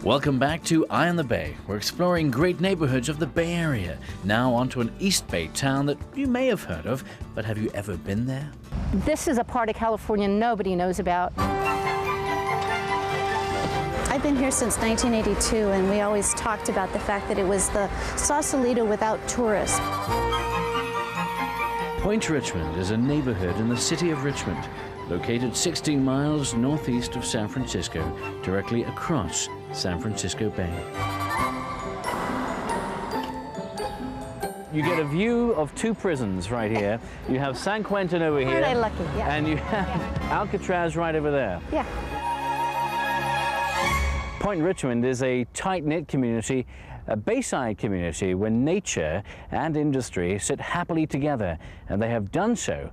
Welcome back to Eye on the Bay. We're exploring great neighborhoods of the Bay Area. Now onto an East Bay town that you may have heard of, but have you ever been there? This is a part of California nobody knows about. I've been here since 1982, and we always talked about the fact that it was the Sausalito without tourists. Point Richmond is a neighborhood in the city of Richmond, located 16 miles northeast of San Francisco, directly across San Francisco Bay. You get a view of two prisons right here. You have San Quentin over here. Aren't I lucky? Yeah. And you have Alcatraz right over there. Yeah. Point Richmond is a tight-knit community, a bayside community where nature and industry sit happily together, and they have done so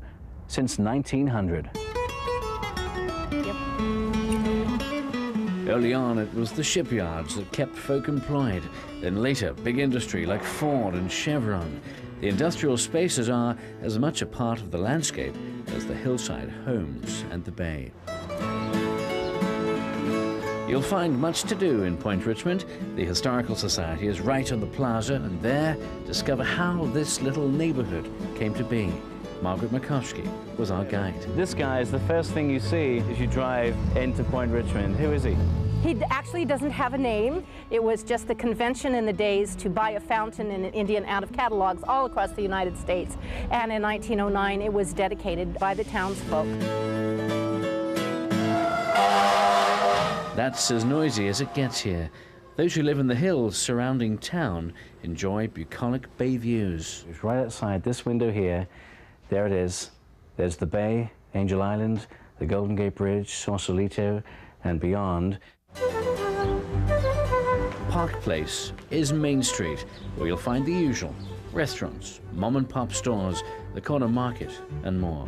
since 1900. Early on, it was the shipyards that kept folk employed. Then later, big industry like Ford and Chevron. The industrial spaces are as much a part of the landscape as the hillside homes and the bay. You'll find much to do in Point Richmond. The Historical Society is right on the plaza, and there, discover how this little neighborhood came to be. Margaret Makowski was our guide. This guy is the first thing you see as you drive into Point Richmond. Who is he? He actually doesn't have a name. It was just the convention in the days to buy a fountain in an Indian out of catalogs all across the United States. And in 1909, it was dedicated by the townsfolk. That's as noisy as it gets here. Those who live in the hills surrounding town enjoy bucolic bay views. It's right outside this window here. There it is. There's the bay, Angel Island, the Golden Gate Bridge, Sausalito, and beyond. Park Place is Main Street, where you'll find the usual: restaurants, mom-and-pop stores, the corner market, and more.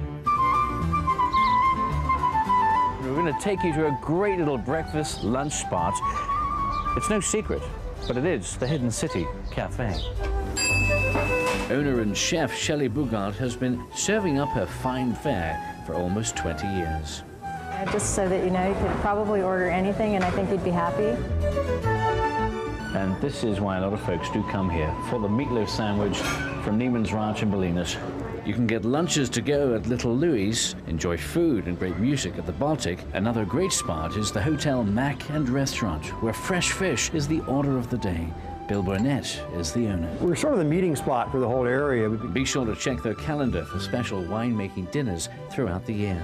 We're going to take you to a great little breakfast lunch spot. It's no secret, but it is the Hidden City Cafe. Owner and chef Shelley Bugard has been serving up her fine fare for almost 20 years. Just so that you know, you could probably order anything and I think you'd be happy. And this is why a lot of folks do come here, for the meatloaf sandwich from Neiman's Ranch in Bolinas. You can get lunches to go at Little Louie's, enjoy food and great music at the Baltic. Another great spot is the Hotel Mac and Restaurant, where fresh fish is the order of the day. Bill Burnett is the owner. We're sort of the meeting spot for the whole area. Be sure to check their calendar for special winemaking dinners throughout the year.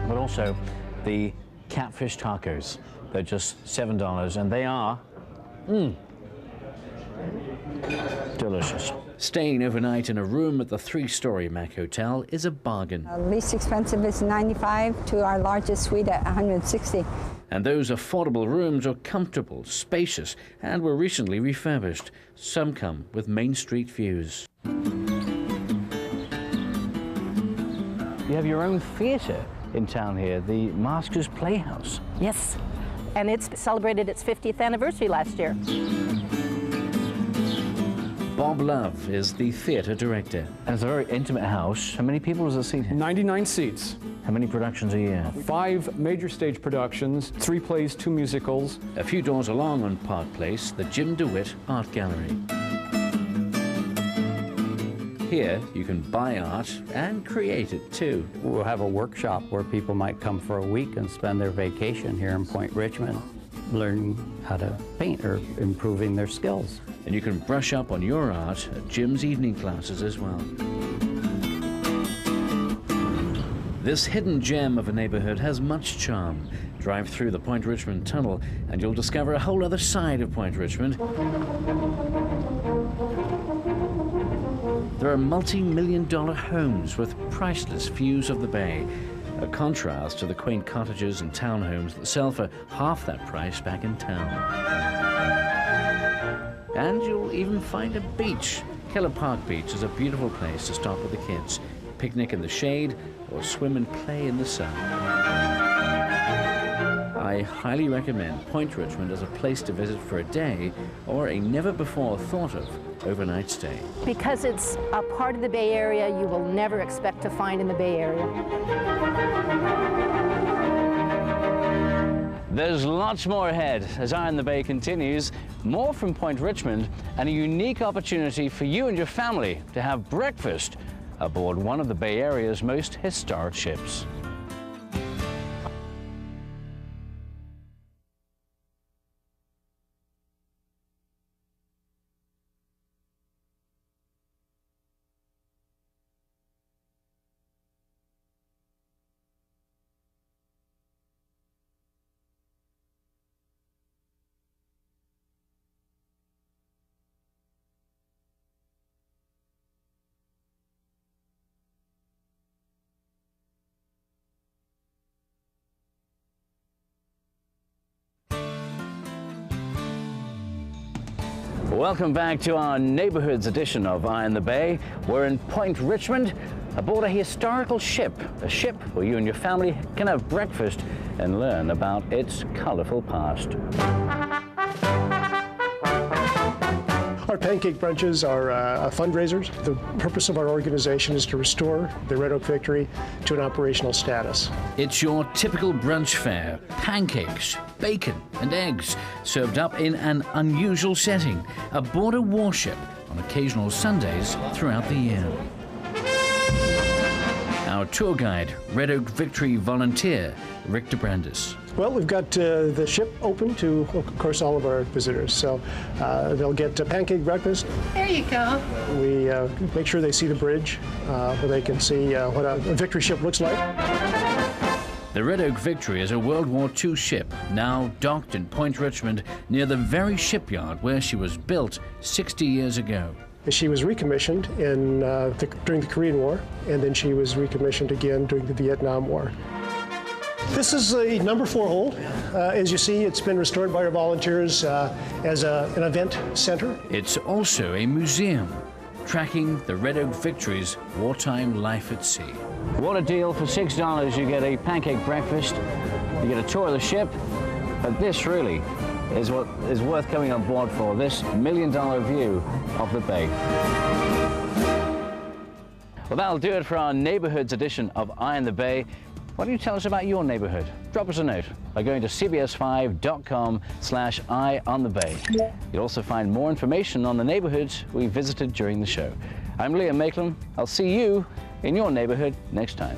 But also the catfish tacos. They're just $7, and they are delicious. Staying overnight in a room at the 3-story Mac Hotel is a bargain. Least expensive is $95 to our largest suite at $160. And those affordable rooms are comfortable, spacious, and were recently refurbished. Some come with Main Street views. You have your own theatre in town here, the Masters Playhouse. Yes, and it's celebrated its 50th anniversary last year. Bob Love is the theatre director. And it's a very intimate house. How many people does it seat here? 99 seats. How many productions a year? 5 major stage productions, 3 plays, 2 musicals. A few doors along on Park Place, the Jim DeWitt Art Gallery. Here, you can buy art and create it too. We'll have a workshop where people might come for a week and spend their vacation here in Point Richmond, learning how to paint or improving their skills. And you can brush up on your art at Jim's evening classes as well. This hidden gem of a neighborhood has much charm. Drive through the Point Richmond Tunnel and you'll discover a whole other side of Point Richmond. There are multi-million-dollar homes with priceless views of the bay, a contrast to the quaint cottages and townhomes that sell for half that price back in town. And you'll even find a beach. Keller Park Beach is a beautiful place to stop with the kids, picnic in the shade, or swim and play in the sun. I highly recommend Point Richmond as a place to visit for a day or a never-before-thought-of overnight stay. Because it's a part of the Bay Area you will never expect to find in the Bay Area. There's lots more ahead as Eye on the Bay continues. More from Point Richmond and a unique opportunity for you and your family to have breakfast aboard one of the Bay Area's most historic ships. Welcome back to our neighborhoods edition of Eye on the Bay. We're in Point Richmond aboard a historical ship, a ship where you and your family can have breakfast and learn about its colorful past. Our pancake brunches are fundraisers. The purpose of our organization is to restore the Red Oak Victory to an operational status. It's your typical brunch fare: pancakes, bacon and eggs, served up in an unusual setting, aboard a warship on occasional Sundays throughout the year. Our tour guide, Red Oak Victory volunteer, Rick DeBrandis. Well, we've got the ship open to, of course, all of our visitors. So they'll get pancake breakfast. There you go. We make sure they see the bridge where they can see what a Victory ship looks like. The Red Oak Victory is a World War II ship, now docked in Point Richmond near the very shipyard where she was built 60 years ago. She was recommissioned during the Korean War, and then she was recommissioned again during the Vietnam War. This is a number 4 hold. As you see, it's been restored by our volunteers as an event center. It's also a museum, tracking the Red Oak Victory's wartime life at sea. What a deal. For $6, you get a pancake breakfast, you get a tour of the ship, but this really is what is worth coming on board for, this $1 million view of the bay. Well, that'll do it for our neighborhoods edition of Eye on the Bay. Why don't you tell us about your neighborhood? Drop us a note by going to cbs5.com/Eye on the Bay. You'll also find more information on the neighborhoods we visited during the show. I'm Liam Maitland. I'll see you in your neighborhood next time.